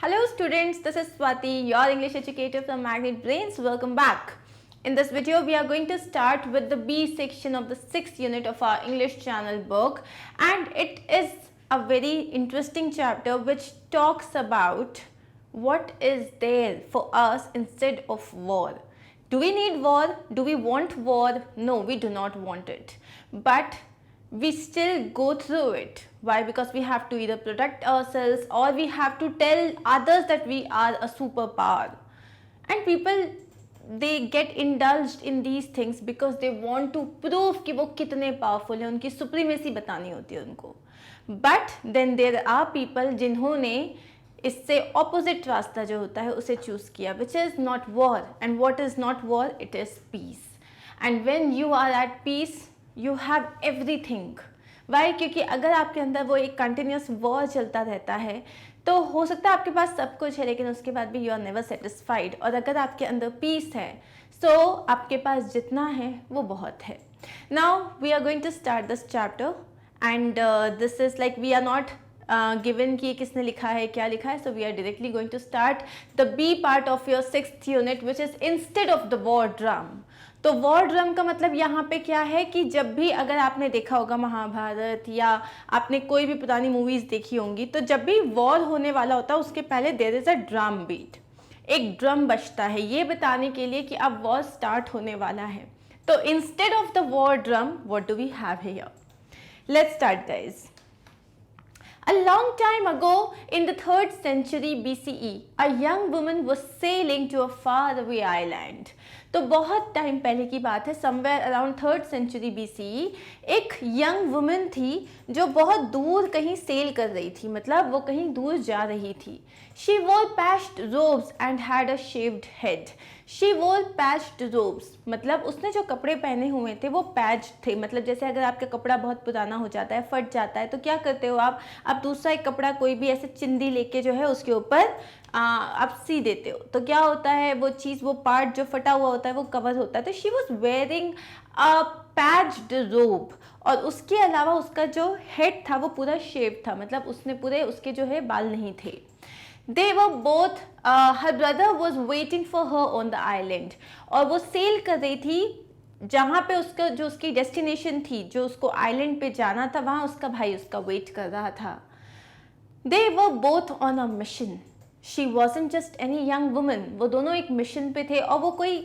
Hello students, this is Swati, your English educator from Magnet Brains. Welcome back. In this video, we are going to start with the B section of the 6th unit of our English channel book, and it is a very interesting chapter which talks about what is there for us instead of war. Do we need war? Do we want war? No, we do not want it. But we still go through it. Why? Because we have to either protect ourselves or we have to tell others that we are a superpower. And people, they get indulged in these things because they want to prove कि वो कितने powerful हैं, उनकी supremacy बतानी होती है उनको. But then there are people जिन्होंने इससे opposite रास्ता जो होता है उसे choose किया, which is not war. And what is not war? It is peace. And when you are at peace, you have everything. Why? क्योंकि अगर आपके अंदर वो एक कंटिन्यूस वॉर चलता रहता है तो हो सकता है आपके पास सब कुछ है लेकिन उसके बाद भी यू आर नेवर सेटिस्फाइड. और अगर आपके अंदर पीस है तो आपके पास जितना है वो बहुत है. Now we are going to start this chapter and this is like we are not given कि किसने लिखा है क्या लिखा है. So we are directly going to start the B part of your 6th unit which is instead of the war drum. तो war drum का मतलब यहाँ पे क्या है कि जब भी अगर आपने देखा होगा महाभारत या आपने कोई भी पुरानी मूवीज देखी होंगी तो जब भी वॉर होने वाला होता है उसके पहले there is a drum beat. एक ड्रम बजता है ये बताने के लिए कि अब वॉर स्टार्ट होने वाला है. तो instead of the war drum what do we have here? Let's start guys. A long time ago, in the 3rd century BCE, a young woman was sailing to a faraway island. तो बहुत time पहले की बात है, somewhere around 3rd century BCE, एक young woman थी जो बहुत दूर कहीं सेल कर रही थी, मतलब वो कहीं दूर जा रही थी. She wore patched robes and had a shaved head. She wore patched robes, मतलब उसने जो कपड़े पहने हुए थे वो पैच थे. मतलब जैसे अगर आपका कपड़ा बहुत पुराना हो जाता है, फट जाता है, तो क्या करते हो आप दूसरा एक कपड़ा कोई भी ऐसे चिंदी लेके जो है उसके ऊपर आप सी देते हो. तो क्या होता है वो चीज़, वो पार्ट जो फटा हुआ होता है वो कवर होता है. तो she was wearing a patched रोब और उसके अलावा उसका जो हेड था वो पूरा शेव था, मतलब उसने पूरे उसके जो है बाल नहीं थे. They were both, her brother was waiting for her on the island. और वो सेल कर रही थी जहाँ पे उसका जो उसकी डेस्टिनेशन थी, जो उसको आइलैंड पे जाना था, वहाँ उसका भाई उसका वेट कर रहा था. They were both on a mission. She wasn't just any young woman. वो दोनों एक मिशन पे थे और वो कोई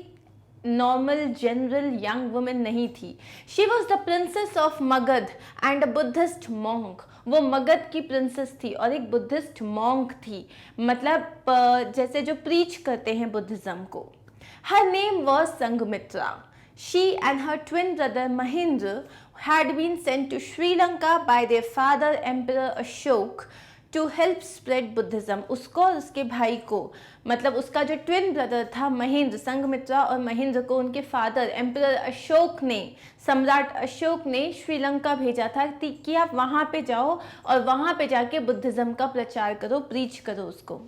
नॉर्मल जनरल यंग वुमेन नहीं थी. She was the princess of Magadh and a Buddhist monk. वो मगध की प्रिंसेस थी और एक बुद्धिस्ट मॉन्क थी, मतलब जैसे जो प्रीच करते हैं बुद्धिज्म को. Her name was Sanghamitra. She and her twin brother Mahendra had been sent to Sri Lanka by their father Emperor Ashok to help spread Buddhism. उसको और उसके भाई को, मतलब उसका जो ट्विन ब्रदर था महेंद्र, संघमित्रा और महेंद्र को उनके फादर एम्परर अशोक ने, सम्राट अशोक ने श्रीलंका भेजा था कि आप वहाँ पे जाओ और वहाँ पे जाके बुद्धिज्म का प्रचार करो, प्रीच करो उसको.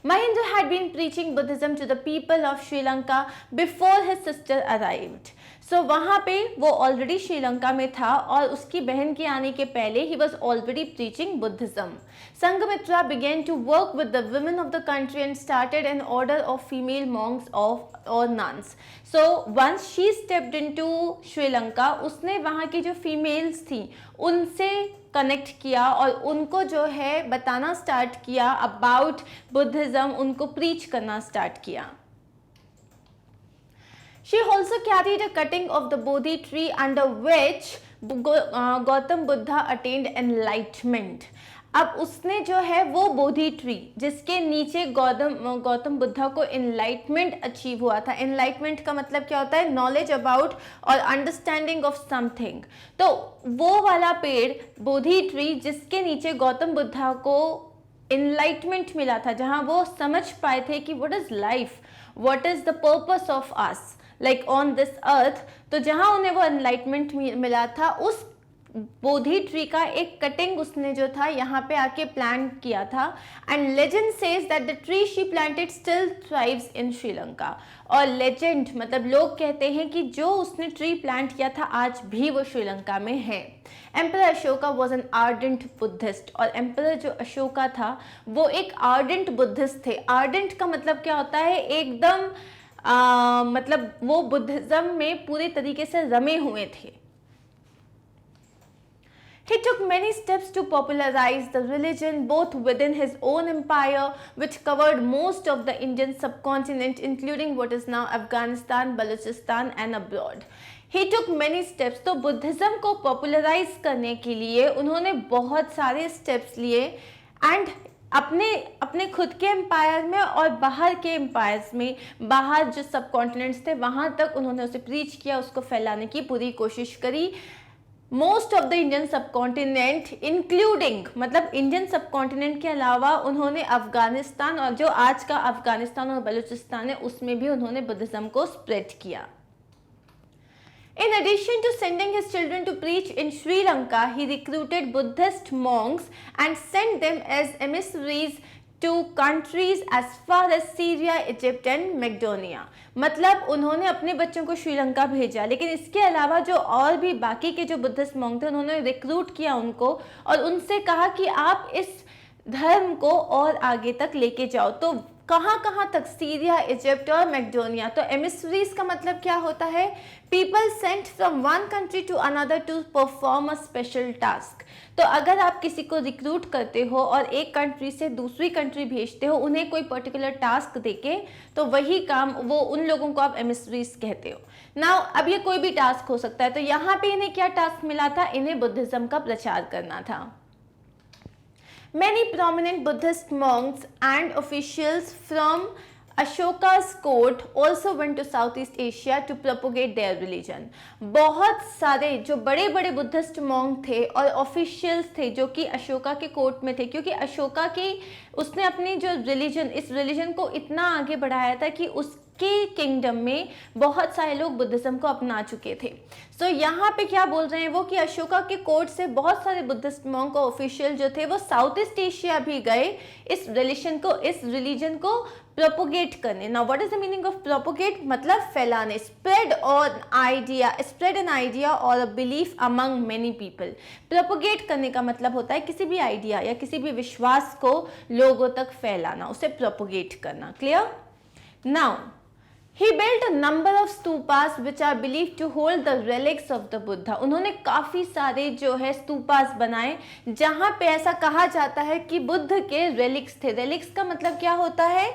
Mahendra had been preaching Buddhism to the people of Sri Lanka before his sister arrived. So वहाँ पे वो ऑलरेडी श्रीलंका में था और उसकी बहन के आने के पहले he was already preaching Buddhism. Sanghamitra began to work with the women of the country and started an order of female monks or nuns. So once she stepped into Sri Lanka, उसने वहाँ की जो females थी उनसे connect किया और उनको जो है बताना स्टार्ट किया अबाउट बुद्धिज्म, उनको प्रीच करना स्टार्ट किया. She also carried a cutting of the Bodhi tree under which Gautam Buddha attained enlightenment. अब उसने जो है वो बोधि ट्री जिसके नीचे गौतम बुद्धा को एनलाइटमेंट अचीव हुआ था. एनलाइटमेंट का मतलब क्या होता है? नॉलेज अबाउट और अंडरस्टैंडिंग ऑफ समथिंग. तो वो वाला पेड़ बोधि ट्री जिसके नीचे गौतम बुद्धा को एनलाइटमेंट मिला था, जहाँ वो समझ पाए थे कि what is life, what is the purpose of us like on this earth. तो जहाँ उन्हें वो एनलाइटमेंट मिला था, उस बोधि ट्री का एक कटिंग उसने जो था यहाँ पे आके प्लांट किया था। And legend says that the tree she planted still thrives in Sri Lanka. और लेजेंड मतलब लोग कहते हैं कि जो उसने ट्री प्लांट किया था आज भी वो श्रीलंका में है। Emperor Ashoka was an ardent Buddhist. और एम्परर जो अशोका था वो एक आर्डेंट बुद्धिस्ट थे। आर्डेंट का मतलब क्या होता है, एकदम मतलब वो बुद्धिज्म में पूरे तरीके से रमे हुए थे। He took many steps to popularize the religion both within his own empire, which covered most of the Indian subcontinent, including what is now Afghanistan, Balochistan and abroad. He took many steps. तो Buddhism को popularise करने के लिए उन्होंने बहुत सारे steps लिए and अपने खुद के एम्पायर में और बाहर के एम्पायर्स में, बाहर जो सब कॉन्टिनेंट्स थे वहाँ तक उन्होंने उसे प्रीच किया, उसको फैलाने की पूरी कोशिश करी। मोस्ट ऑफ द इंडियन सब कॉन्टिनेंट इंक्लूडिंग मतलब इंडियन सब कॉन्टिनेंट के अलावा उन्होंने अफगानिस्तान और जो आज का अफगानिस्तान और बलूचिस्तान है उसमें भी उन्होंने बुद्धिज्म को स्प्रेड किया। In addition to sending his children to preach in Sri Lanka, he recruited Buddhist monks and sent them as emissaries to countries as far as Syria, Egypt and Macedonia. मतलब उन्होंने अपने बच्चों को श्रीलंका भेजा, लेकिन इसके अलावा जो और भी बाकी के जो बुद्धिस्ट मॉन्क थे उन्होंने रिक्रूट किया उनको और उनसे कहा कि आप इस धर्म को और आगे तक लेके जाओ। तो कहाँ कहाँ तक? सीरिया, इजिप्ट और मैकेडोनिया। तो एमिसरीज का मतलब क्या होता है? People sent from one country to another to perform a special task. तो अगर आप किसी को रिक्रूट करते हो और एक कंट्री से दूसरी कंट्री भेजते हो उन्हें कोई पर्टिकुलर टास्क देके, तो वही काम वो उन लोगों को आप एमिसरीज कहते हो। नाउ अब ये कोई भी टास्क हो सकता है। तो यहाँ पे इन्हें क्या टास्क मिला था? इन्हें बुद्धिज्म का प्रचार करना था। Many prominent Buddhist monks and officials from Ashoka's court also went to Southeast Asia to propagate their religion. बहुत सारे जो बड़े बड़े बुद्धिस्ट मॉन्क थे और ऑफिशियल्स थे जो कि अशोका के कोर्ट में थे, क्योंकि अशोका की उसने अपनी जो रिलीजन, इस रिलीजन को इतना आगे बढ़ाया था कि उसके किंगडम में बहुत सारे लोग बुद्धिज्म को अपना चुके थे। सो यहाँ पे क्या बोल रहे हैं वो कि अशोका के कोर्ट से बहुत सारे बुद्धिस्ट मॉन्क और ऑफिशियल जो थे वो साउथ ईस्ट एशिया भी गए इस रिलीजन को प्रोपोगेट करने। Now what is the meaning of propagate? मतलब फैलाने। स्प्रेड एन आइडिया और a belief among many people. Propagate करने का मतलब होता है किसी भी आइडिया या किसी भी विश्वास को लोगों तक फैलाना, उसे प्रोपोगेट करना। Clear? Now He built a number of stupas which are believed to hold the relics of the Buddha. उन्होंने काफ़ी सारे जो है स्तूपास बनाए जहाँ पे ऐसा कहा जाता है कि बुद्ध के relics थे। relics का मतलब क्या होता है?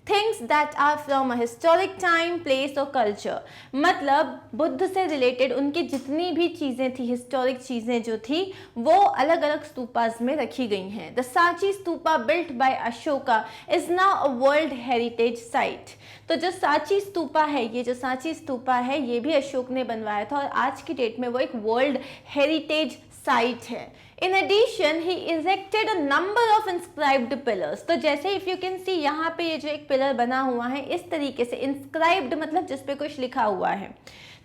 Things that are from a historic time, place or culture. मतलब बुद्ध से रिलेटेड उनकी जितनी भी चीज़ें थी, हिस्टोरिक चीज़ें जो थी वो अलग अलग स्तूपास में रखी गई हैं। The Sanchi stupa built by Ashoka is now a World Heritage Site. तो जो सांची स्तूपा है, ये जो सांची स्तूपा है ये भी अशोक ने बनवाया था और आज की डेट में वो एक वर्ल्ड हेरिटेज साइट है। In addition, he erected a number of inscribed pillars. तो जैसे if you can see यहाँ पे ये जो एक पिलर बना हुआ है इस तरीके से, inscribed मतलब जिस पे कुछ लिखा हुआ है,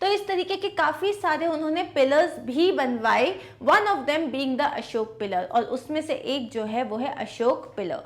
तो इस तरीके के काफ़ी सारे उन्होंने पिलर्स भी बनवाए। One of them being the Ashok pillar, और उसमें से एक जो है वो है Ashok pillar.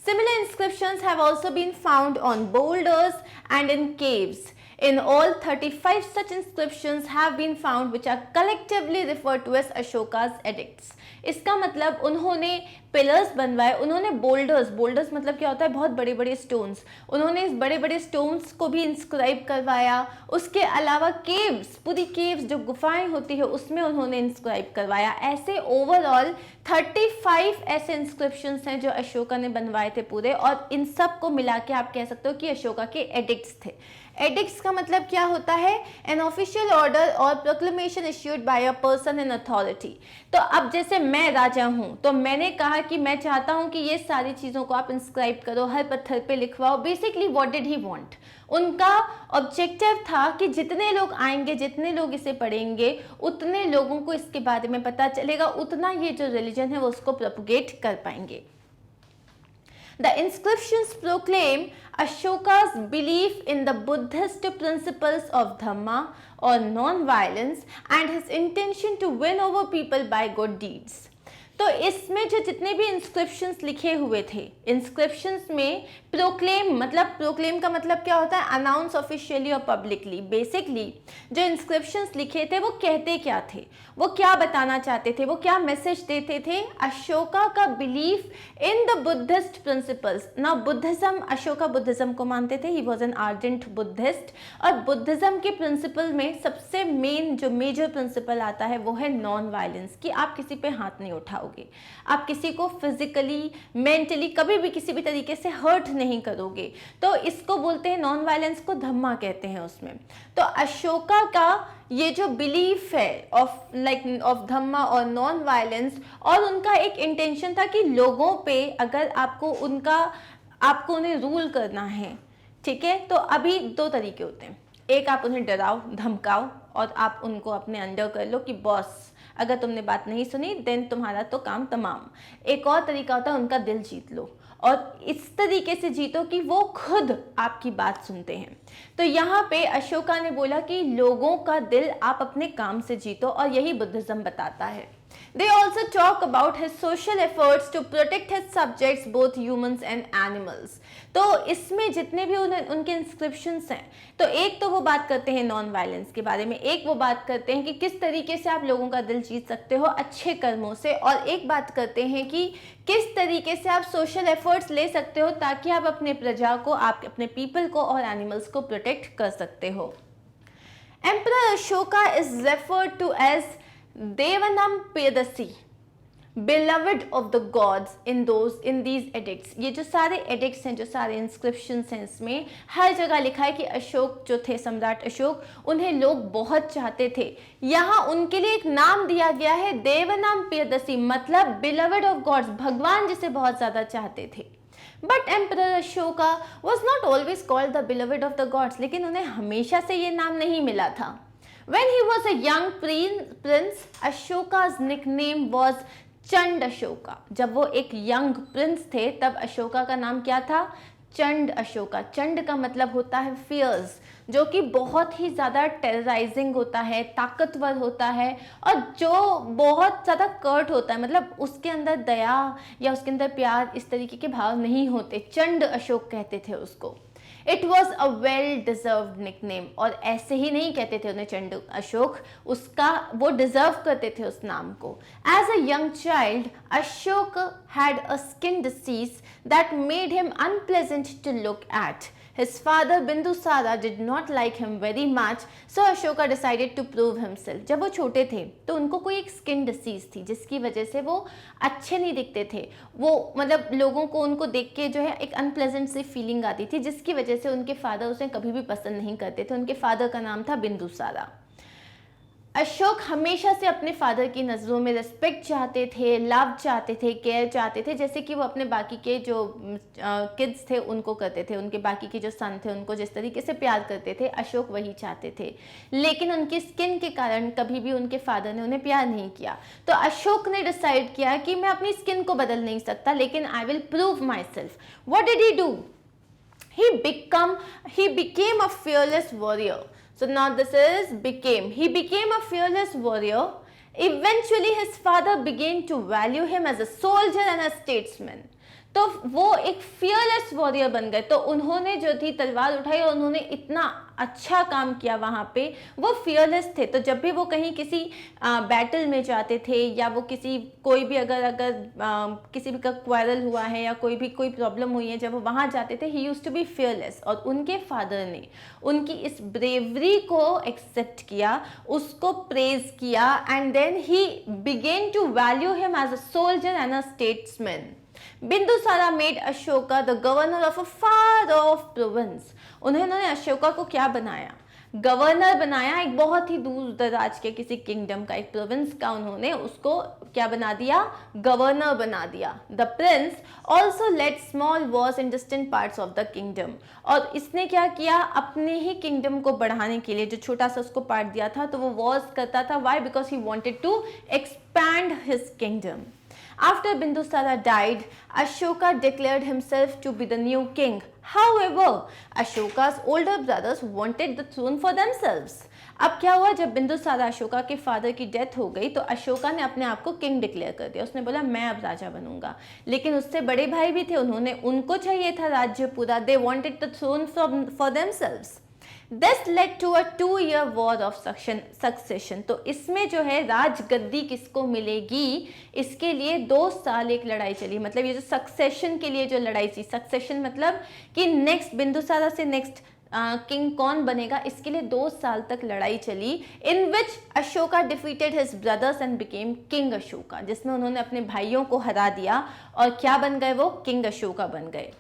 Similar inscriptions have also been found on boulders and in caves. In all, 35 such inscriptions have been found which are collectively referred to as Ashoka's edicts. इसका मतलब उन्होंने पिलर्स बनवाए, उन्होंने बोल्डर्स मतलब क्या होता है? बहुत बड़े बड़े स्टोन्स। उन्होंने इस बड़े बड़े स्टोन्स को भी इंस्क्राइब करवाया। उसके अलावा केव्स, पूरी केव्स जो गुफाएं होती है उसमें उन्होंने इंस्क्राइब करवाया। ऐसे ओवरऑल 35 ऐसे इंस्क्रिप्शंस हैं जो अशोका ने बनवाए थे पूरे, और इन सब को मिला के आप कह सकते हो कि अशोका के एडिक्ट्स थे। एडिक्ट्स का मतलब क्या होता है? एन ऑफिशियल ऑर्डर और proclamation issued by a person in authority. तो अब जैसे मैं राजा हूँ तो मैंने कहा कि मैं चाहता हूँ कि ये सारी चीज़ों को आप इंस्क्राइब करो, हर पत्थर पे लिखवाओ। Basically what did he want? उनका ऑब्जेक्टिव था कि जितने लोग आएंगे, जितने लोग इसे पढ़ेंगे, उतने लोगों को इसके बारे में पता चलेगा, उतना ये जो रिलीजन है वो उसको प्रोपोगेट कर पाएंगे। The inscriptions proclaim Ashoka's belief in the Buddhist principles of Dhamma or non-violence and his intention to win over people by good deeds. तो इसमें जो जितने भी इंस्क्रिप्शंस लिखे हुए थे, इंस्क्रिप्शंस में प्रोक्लेम का मतलब क्या होता है? अनाउंस ऑफिशियली और पब्लिकली. बेसिकली जो इंस्क्रिप्शंस लिखे थे वो कहते क्या थे, वो क्या बताना चाहते थे, वो क्या मैसेज देते थे? अशोका का belief in the Buddhist principles. ना बुद्धिज्म, अशोका बुद्धिज्म को मानते थे, he was an ardent Buddhist. और बुद्धिज्म के प्रिंसिपल में सबसे मेन जो मेजर प्रिंसिपल आता है वो है नॉन वायलेंस, कि आप किसी पे हाथ नहीं उठाओगे, आप किसी को फिजिकली, मेंटली कभी भी किसी भी तरीके से हर्ट नहीं करोगे. तो इसको बोलते हैं नॉन वायलेंस को धम्मा कहते हैं उसमें. तो अशोका का ये जो बिलीफ है ऑफ धम्मा और नॉन वायलेंस, और उनका एक इंटेंशन था कि लोगों पे अगर आपको उन्हें रूल करना है, ठीक है, तो अभी दो तरीके होते हैं. एक, आप उन्हें डराओ धमकाओ और आप उनको अपने अंडर कर लो कि बॉस अगर तुमने बात नहीं सुनी देन तुम्हारा तो काम तमाम. एक और तरीका होता है उनका दिल जीत लो, और इस तरीके से जीतो कि वो खुद आपकी बात सुनते हैं. तो यहाँ पे अशोका ने बोला कि लोगों का दिल आप अपने काम से जीतो, और यही बुद्धिज्म बताता है. They also talk about his social efforts to protect his subjects, both humans and animals. तो इसमें जितने भी उनके इंस्क्रिप्शंस हैं, तो एक तो वो बात करते हैं नॉन वायलेंस के बारे में, एक वो बात करते हैं कि किस तरीके से आप लोगों का दिल जीत सकते हो अच्छे कर्मों से, और एक बात करते हैं कि किस तरीके से आप सोशल एफर्ट्स ले सकते हो ताकि आप अपने प्रजा को, आप अपने पीपल को और एनिमल्स को प्रोटेक्ट कर सकते हो. Emperor Ashoka is referred to as Devanam Piyadasi, beloved of the gods in these edicts. ये जो सारे edicts हैं, जो सारे inscriptions हैं, इसमें हर जगह लिखा है कि अशोक जो थे, सम्राट अशोक, उन्हें लोग बहुत चाहते थे. यहाँ उनके लिए एक नाम दिया गया है देवनम पेदसी, मतलब beloved of gods, भगवान जिसे बहुत ज़्यादा चाहते थे. But Emperor Ashoka was not always called the beloved of the gods. लेकिन उन्हें हमेशा से ये नाम नहीं मिला था. When he was a young prince, Ashoka's nickname was Chand Ashoka. जब वो एक यंग प्रिंस थे तब अशोका का नाम क्या था? चंड अशोका. चंड का मतलब होता है फियर्स, जो कि बहुत ही ज़्यादा टेरराइजिंग होता है, ताकतवर होता है, और जो बहुत ज़्यादा कर्ट होता है, मतलब उसके अंदर दया या उसके अंदर प्यार इस तरीके के भाव नहीं होते. चंड अशोक कहते थे उसको. It was a well deserved nickname, और ऐसे ही नहीं कहते थे उन्हें चंड अशोक, उसका वो डिजर्व करते थे उस नाम को. As a young child Ashok had a skin disease that made him unpleasant to look at. His father Bindusara did not like him very much, so Ashoka decided to prove himself. जब वो छोटे थे तो उनको कोई एक स्किन डिसीज थी जिसकी वजह से वो अच्छे नहीं दिखते थे. वो मतलब लोगों को उनको देख के जो है एक अनप्लेजेंट सी फीलिंग आती थी, जिसकी वजह से उनके फादर उसे कभी भी पसंद नहीं करते थे. उनके फादर का नाम था बिंदुसारा. अशोक हमेशा से अपने फादर की नज़रों में रिस्पेक्ट चाहते थे, लव चाहते थे, केयर चाहते थे, जैसे कि वो अपने बाकी के जो किड्स थे उनको करते थे. उनके बाकी के जो सन थे उनको जिस तरीके से प्यार करते थे, अशोक वही चाहते थे. लेकिन उनकी स्किन के कारण कभी भी उनके फादर ने उन्हें प्यार नहीं किया. तो अशोक ने डिसाइड किया कि मैं अपनी स्किन को बदल नहीं सकता, लेकिन I will prove my self. What did he do? He became a fearless warrior. So now this is became. He became a fearless warrior. Eventually his father began to value him as a soldier and a statesman. तो वो एक fearless warrior बन गए. तो उन्होंने जो थी तलवार उठाई और उन्होंने इतना अच्छा काम किया वहाँ पे. वो फियरलेस थे. तो जब भी वो कहीं किसी बैटल में जाते थे, या वो कोई भी अगर किसी भी का क्वारल हुआ है या कोई प्रॉब्लम हुई है, जब वो वहाँ जाते थे, he used to be fearless. और उनके फादर ने उनकी इस ब्रेवरी को एक्सेप्ट किया, उसको प्रेज किया, and then he began to value him as a soldier and a statesman. Bindusara made Ashoka the governor of a far off province. उन्होंने अशोका को क्या बनाया? गवर्नर बनाया, एक बहुत ही दूर दराज के किसी किंगडम का, एक प्रोविंस का. उन्होंने उसको क्या बना दिया? गवर्नर बना दिया. The Prince also lead small Wars in distant parts of the kingdom. और इसने क्या किया? अपने ही किंगडम को बढ़ाने के लिए जो छोटा सा उसको पार्ट दिया था, तो वो वॉर्स करता था. Why? Because he wanted to expand his kingdom. After Bindusara died, Ashoka declared himself to be the new king. However, Ashoka's older brothers wanted the throne for themselves. अब क्या हुआ, जब बिंदुसारा अशोका के फादर की डेथ हो गई तो अशोका ने अपने आप को किंग डिक्लेयर कर दिया. उसने बोला मैं अब राजा बनूंगा. लेकिन उससे बड़े भाई भी थे, उनको चाहिए था राज्य पूरा. They wanted the throne for themselves. This led to a 2-year war of succession. तो इसमें जो है राजगद्दी किसको मिलेगी, इसके लिए 2 साल एक लड़ाई चली. मतलब ये जो सक्सेशन के लिए जो लड़ाई थी, सक्सेशन मतलब कि नेक्स्ट बिंदुसारा से नेक्स्ट किंग कौन बनेगा, इसके लिए 2 साल तक लड़ाई चली. In which Ashoka defeated his brothers and became king Ashoka, जिसमें उन्होंने अपने भाइयों को हरा दिया और क्या बन गए, वो किंग अशोका बन गए.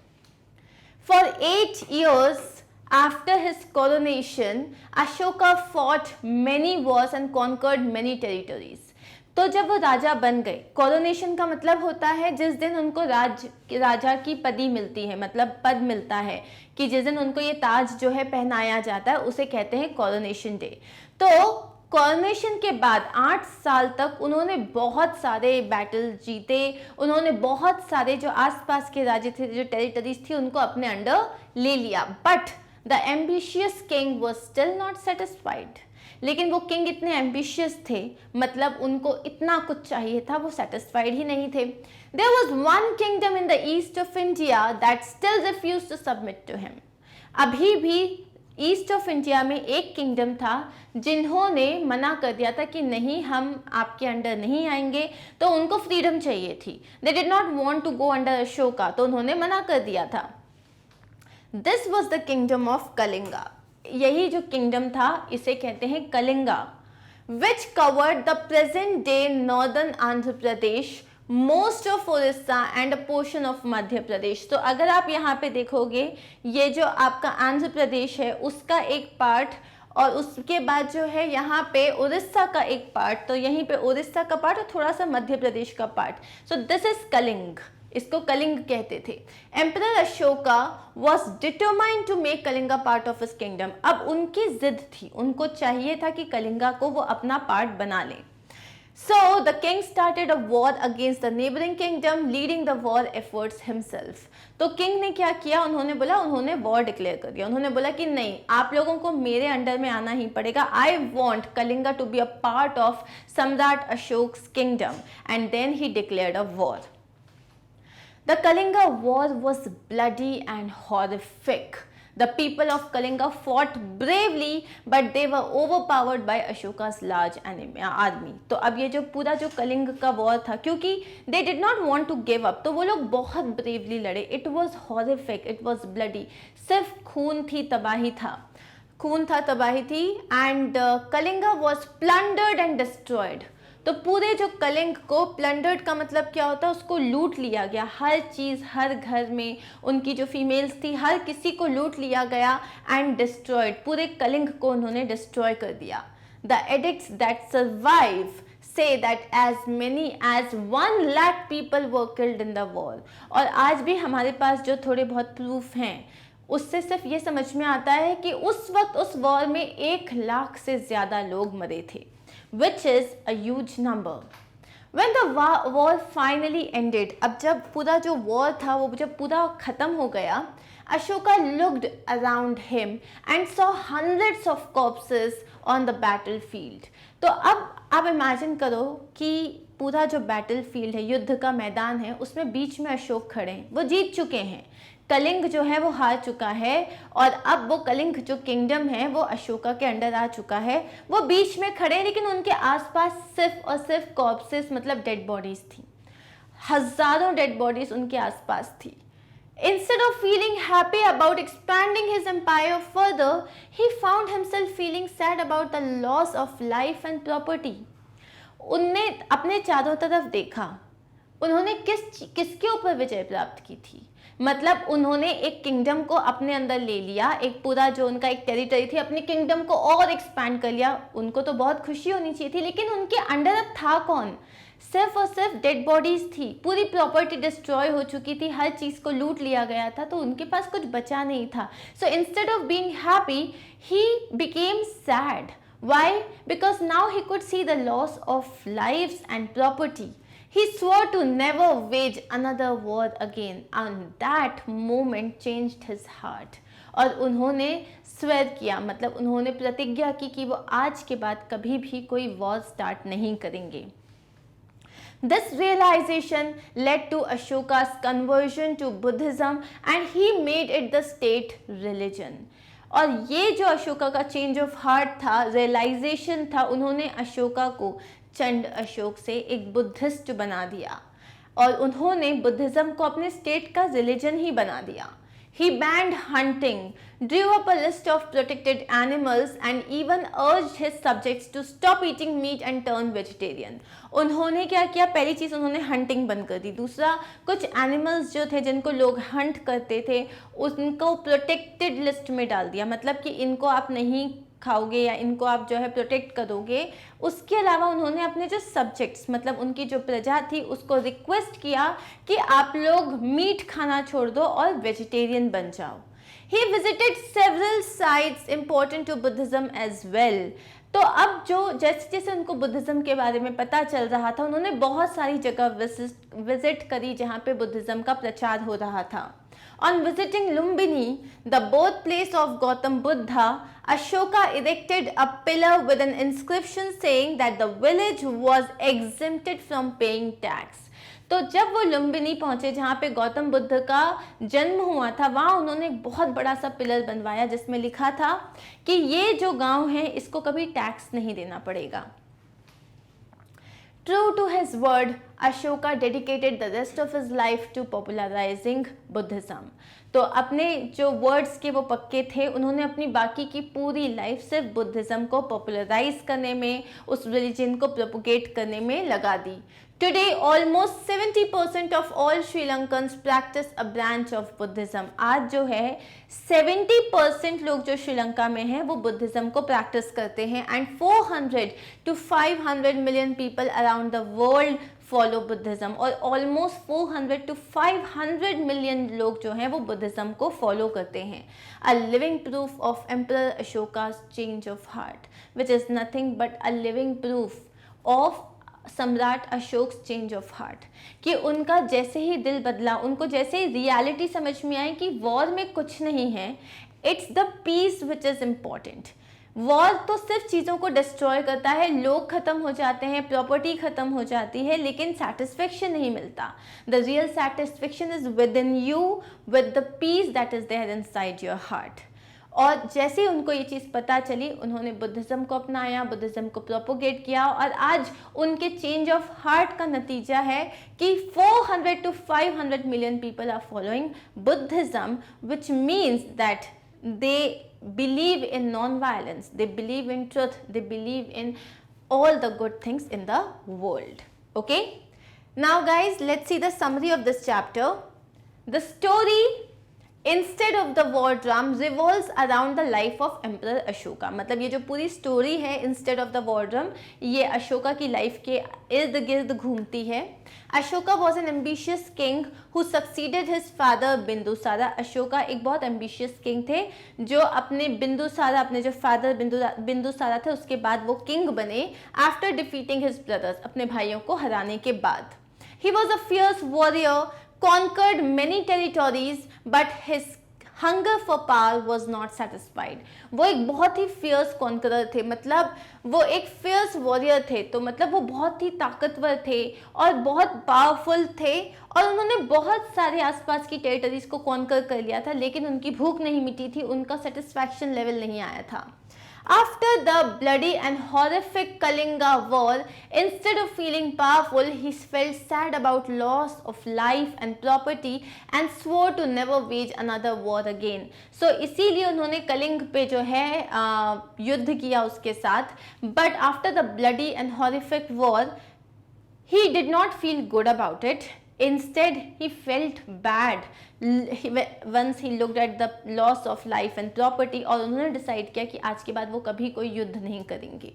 For 8 years after his coronation, Ashoka fought many wars and conquered many territories. तो जब वो राजा बन गए, कोरोनेशन का मतलब होता है जिस दिन उनको राजा की पदी मिलती है, मतलब पद मिलता है, कि जिस दिन उनको ये ताज जो है पहनाया जाता है, उसे कहते हैं कोरोनेशन डे. तो कोरोनेशन के बाद 8 साल तक उन्होंने बहुत सारे बैटल जीते. उन्होंने बहुत सारे जो आसपास के राज्य थे, जो टेरिटरीज थी, उनको अपने अंडर ले लिया. But the ambitious king was still not satisfied. लेकिन वो किंग इतने एम्बिशियस थे, मतलब उनको इतना कुछ चाहिए था, वो सेटिस्फाइड ही नहीं थे. There was one kingdom in the east of India that still refused to submit to him. अभी भी ईस्ट ऑफ इंडिया में एक किंगडम था जिन्होंने मना कर दिया था कि नहीं, हम आपके अंडर नहीं आएंगे. तो उनको फ्रीडम चाहिए थी. They did not want to go under Ashoka, तो उन्होंने मना कर दिया था. This was the kingdom of Kalinga. यही जो किंगडम था इसे कहते हैं Kalinga. Which covered the present day northern Andhra Pradesh, most of Orissa and a portion of Madhya Pradesh. तो अगर आप यहाँ पे देखोगे, ये जो आपका आंध्र प्रदेश है उसका एक पार्ट, और उसके बाद जो है यहाँ पे उड़ीसा का एक पार्ट. तो यहीं पे उड़ीसा का पार्ट और थोड़ा सा मध्य प्रदेश का part. So this is Kalinga. इसको कलिंग कहते थे. Emperor Ashoka was determined to make Kalinga part of his kingdom. अब उनकी जिद थी, उनको चाहिए था कि कलिंगा को वो अपना पार्ट बना लें. So the king started a war against the neighboring kingdom, leading the war efforts himself. तो किंग ने क्या किया, उन्होंने वॉर डिक्लेयर कर दिया. उन्होंने बोला कि नहीं, आप लोगों को मेरे अंडर में आना ही पड़ेगा. I want Kalinga to be a part of Samrat Ashok's kingdom. And then he declared a war. The Kalinga war was bloody and horrific. The people of Kalinga fought bravely, but they were overpowered by Ashoka's large army. तो अब ये जो पूरा जो कलिंग का war था, क्योंकि they did not want to give up, तो वो लोग बहुत bravely लड़े. It was horrific, it was bloody. सिर्फ खून थी, तबाही थी. And Kalinga was plundered and destroyed. तो पूरे जो कलिंग को, प्लंडर्ड का मतलब क्या होता है, उसको लूट लिया गया. हर चीज़, हर घर में उनकी जो फीमेल्स थी, हर किसी को लूट लिया गया. एंड डिस्ट्रॉयड, पूरे कलिंग को उन्होंने डिस्ट्रॉय कर दिया. The addicts that survive say that as many as 1 lakh people were killed in the war. और आज भी हमारे पास जो थोड़े बहुत प्रूफ हैं, उससे सिर्फ ये समझ में आता है कि उस वक्त उस वॉर में 1 लाख से ज़्यादा लोग मरे थे, which is a huge number. When the war finally ended, अब जब पूरा जो वॉर था वो जब पूरा ख़त्म हो गया, Ashoka looked around him and saw hundreds of corpses on the battlefield. तो अब आप इमेजिन करो कि पूरा जो बैटलफील्ड है, युद्ध का मैदान है, उसमें बीच में अशोक खड़े हैं. वो जीत चुके हैं, कलिंग जो है वो हार चुका है, और अब वो कलिंग जो किंगडम है वो अशोका के अंडर आ चुका है. वो बीच में खड़े हैं, लेकिन उनके आसपास सिर्फ और सिर्फ कॉर्प्सेस, मतलब डेड बॉडीज थी. हजारों डेड बॉडीज उनके आसपास थी. Instead of feeling happy about expanding his empire further, he found himself feeling sad about the loss of life and property. उनने अपने चारों तरफ देखा. उन्होंने किसके ऊपर विजय प्राप्त की थी, मतलब उन्होंने एक किंगडम को अपने अंदर ले लिया, एक पूरा जो उनका एक टेरिटरी थी, अपने किंगडम को और एक्सपैंड कर लिया. उनको तो बहुत खुशी होनी चाहिए थी, लेकिन उनके अंडर अब था कौन, सिर्फ और सिर्फ डेड बॉडीज थी. पूरी प्रॉपर्टी डिस्ट्रॉय हो चुकी थी, हर चीज़ को लूट लिया गया था, तो उनके पास कुछ बचा नहीं था. So instead of being happy, he became sad. Why? Because now he could see the loss of lives and property. He swore to never wage another war again, and that moment changed his heart. और उन्होंने swear किया, मतलब उन्होंने प्रतिज्ञा की कि वो आज के बाद कभी भी कोई वॉर स्टार्ट नहीं करेंगे. This realization led to Ashoka's conversion to Buddhism and he made it the state religion. और ये जो अशोका का चेंज ऑफ हार्ट था, रियलाइजेशन था, उन्होंने अशोका को चंड अशोक से एक बुद्धिस्ट बना दिया और उन्होंने बुद्धिज्म को अपने स्टेट का रिलीजन ही बना दिया. He banned hunting, drew up a list of protected animals and even urged his subjects to stop eating meat and turn vegetarian. उन्होंने क्या किया, पहली चीज़ उन्होंने हंटिंग बंद कर दी. दूसरा, कुछ एनिमल्स जो थे जिनको लोग हंट करते थे उनको प्रोटेक्टेड लिस्ट में डाल दिया, मतलब कि इनको आप नहीं खाओगे या इनको आप जो है प्रोटेक्ट करोगे. उसके अलावा उन्होंने अपने जो सब्जेक्ट्स, मतलब उनकी जो प्रजा थी, उसको रिक्वेस्ट किया कि आप लोग मीट खाना छोड़ दो और वेजिटेरियन बन जाओ. He visited several sites important to Buddhism as well. तो अब जो जैसे जैसे उनको बुद्धिज़्म के बारे में पता चल रहा था, उन्होंने बहुत सारी जगह विजिट करी जहाँ पे बुद्धिज़्म का प्रचार हो रहा था. On visiting Lumbini, the birthplace of Gautam Buddha, Ashoka erected a pillar with an inscription saying that the village was exempted from paying tax. तो जब वो लुम्बिनी पहुंचे जहाँ पे गौतम बुद्ध का जन्म हुआ था, वहाँ उन्होंने एक बहुत बड़ा सा पिलर बनवाया जिसमें लिखा था कि ये जो गांव है इसको कभी टैक्स नहीं देना पड़ेगा. True to his word, Ashoka dedicated the rest of his life to popularizing Buddhism. तो अपने जो वर्ड्स के वो पक्के थे, उन्होंने अपनी बाकी की पूरी लाइफ सिर्फ बुद्धिज़्म को पॉपुलराइज करने में, उस रिलीजन को प्रोपोगेट करने में लगा दी. Today, almost 70% of all Sri Lankans practice a branch of Buddhism. आज जो है 70% लोग जो श्रीलंका में हैं वो बुद्धिज़्म को प्रैक्टिस करते हैं and 400 to 500 million people around the world follow Buddhism. और almost 400 to 500 million लोग जो हैं वो बुद्धिज़्म को फॉलो करते हैं. A living proof of Emperor Ashoka's change of heart, which is nothing but a living proof of सम्राट Ashok change of heart, कि उनका जैसे ही दिल बदला, उनको जैसे ही रियलिटी समझ में आई कि वॉर में कुछ नहीं है, it's the peace which is important. War तो सिर्फ चीज़ों को डिस्ट्रॉय करता है, लोग ख़त्म हो जाते हैं, प्रॉपर्टी ख़त्म हो जाती है, लेकिन सेटिस्फेक्शन नहीं मिलता. The real satisfaction is within you, with the peace that is there inside your heart. और जैसे ही उनको ये चीज़ पता चली, उन्होंने बुद्धिज़्म को अपनाया, बुद्धिज़्म को प्रोपोगेट किया और आज उनके चेंज ऑफ हार्ट का नतीजा है कि 400 to 500 million people are following Buddhism, which means that they believe in non-violence, they believe in truth, they believe in all the good things in the world. Okay? Now guys, let's see the summary of this chapter. The story instead of the war drum revolves around the life of emperor Ashoka. मतलब ये जो पूरी story है instead of the war drum, ये अशोका की life के इर्द गिर्द घूमती है. Ashoka was an ambitious king who succeeded his father Bindusara. Ashoka एक बहुत एम्बिशियस किंग थे जो अपने बिंदुसारा, अपने जो फादर बिंदुसारा थे, उसके बाद वो किंग बने आफ्टर डिफीटिंग हिज ब्रदर्स, अपने भाइयों को हराने के बाद. He was a fierce warrior, conquered many territories, but his hunger for power was not satisfied. वो एक बहुत ही fierce conqueror थे, मतलब वो एक fierce warrior थे, तो मतलब वो बहुत ही ताकतवर थे और बहुत पावरफुल थे और उन्होंने बहुत सारे आसपास की टेरिटरीज को कॉन्कर कर लिया था, लेकिन उनकी भूख नहीं मिटी थी, उनका सेटिस्फैक्शन लेवल नहीं आया था. After the bloody and horrific Kalinga war, instead of feeling powerful, he felt sad about loss of life and property and swore to never wage another war again. So इसीलिए उन्होंने कलिंग पे जो है युद्ध किया उसके साथ. But after the bloody and horrific war, he did not feel good about it. Instead, he felt bad once he looked at the loss of life and property, और उन्होंने डिसाइड किया कि आज के बाद वो कभी कोई युद्ध नहीं करेंगे.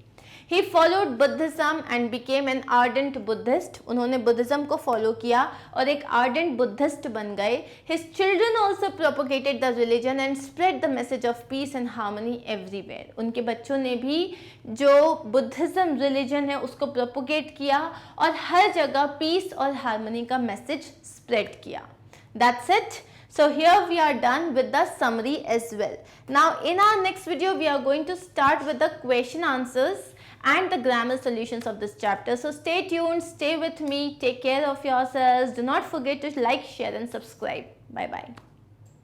He followed Buddhism and became an ardent Buddhist. उन्होंने बुद्धिज्म को फॉलो किया और एक ardent Buddhist बन गए. His children also propagated the religion and spread the message of peace and harmony everywhere. उनके बच्चों ने भी जो बुद्धिज्म रिलीजन है उसको प्रोपोगेट किया और हर जगह पीस और हार्मनी का मैसेज स्प्रेड किया. That's it. So here we are done with the summary as well. Now in our next video we are going to start with the question answers and the grammar solutions of this chapter. So stay tuned, stay with me, take care of yourselves. Do not forget to like, share and subscribe. Bye bye.